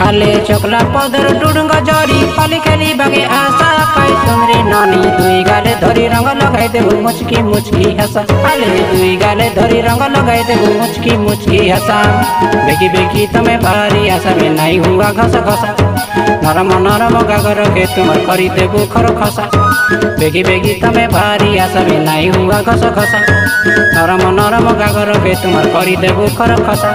आले चोकला पदर डुडुंग जड़ी खाली खेली बागे आशा कई सुंदरी नानी दुई गाले धरी रंग लगाई देबू मुचकी मुचकी हंसा आले दुई गाले धरी रंग लगाई देबू मुचकी मुचकी हंसा बेगी बेगी तमें भारी आशा में नहीं हुआ घसा घसा नरम नरम गागर के तुम्हार करी देबू खरो खसा बेगी बेगी तमें भारी आशा में नहीं हुआ घसा घसा नरम नरम गागर के तुम्हार करी देबू खरो खसा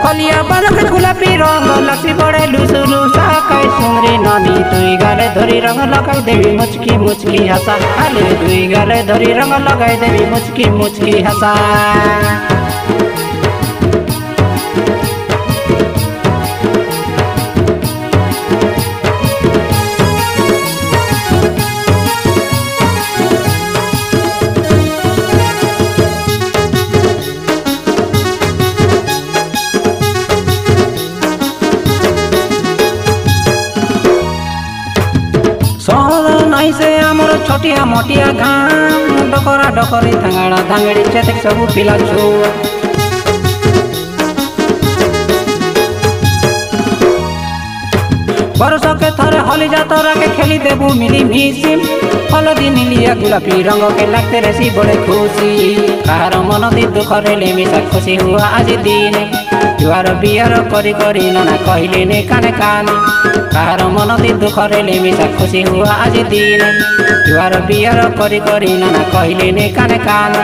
कलिया बालक गुलाबी रंग लक्ष्मी बड़े लुसु लुसा कई सुंदरी नानी दुई गाले धरी रंग लगाई देवी मुचकी मुचकी हंसा आले दुई गाले धरी रंग लगाई देवी मुचकी मुचकी हंसा सहर नहीं से आमर छोटिया मोटिया घाम डकरा डकरी धांगड़ा धांगड़ी चेतक सबू पिला छुआ बरस के थरे हली जातरा के खेली देबू मिली मिसी हलदी नीलिया गुलाबी रंग के लगते रेसी बड़े खुशी कहार मन दी दुख रेले मिसा खुशी हुआ आज दिन जुआर बियार करी करी नाना कहले ने काने काने कहार मन दी दुख रेले मिसा खुशी हुआ आज दिन जुआर बियार करी करी नाना कहले ने काने काने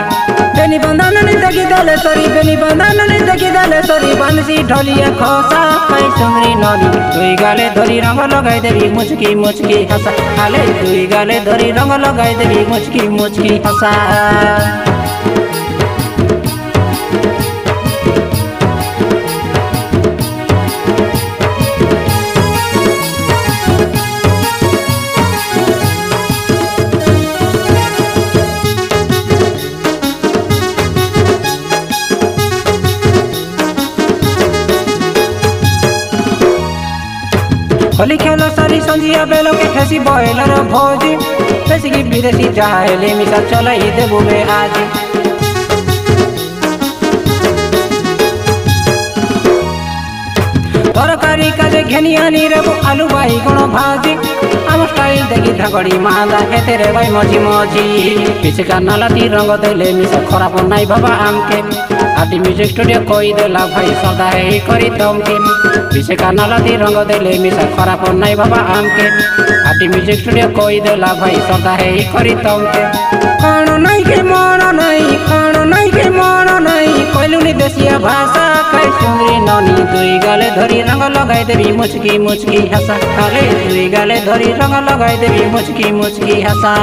बेनी बंधन ने देखी दले सरी बेनी बंधन ने देखी दले सरी बंसी ढोलिया खोसा कई सुंदरी नानी दुई गाले धरी रंग लगाई देवी मुचकी मुचकी हंसा आले दुई गाले धरी रंग लगाई देवी मुचकी मुचकी हंसा होली खेलो सारी संजिया बेलो के खेसी बॉयलर भोजी बेसी की विदेशी जाहले मिसा चलाई देबू में आज तरकारी काजे घेनियानी रेबू आलू बाई गुण भाजी आम स्टाइल देखी धागड़ी मांदा हेते रे भाई मजी मजी पीछे का नालाती रंग देले मिसा खराब नाई बाबा आमके आदि म्यूजिक स्टूडियो कोई देला भाई सदा है करी तमके पीछे का नालाती रंग देले मिसा खराब नाई बाबा आमके आदि म्यूजिक स्टूडियो कोई देला भाई सदा है करी तमके खानो नहीं के मन नहीं खानो नहीं के मन नहीं कोइलुनी देसिया भाषा कई सुंदरी नानी दुई गाले धरी रंग लगाई देवी मुचकी मुचकी हंसा खाले दुई गाले धरी रंग लगाई देवी मुचकी मुचकी हंसा।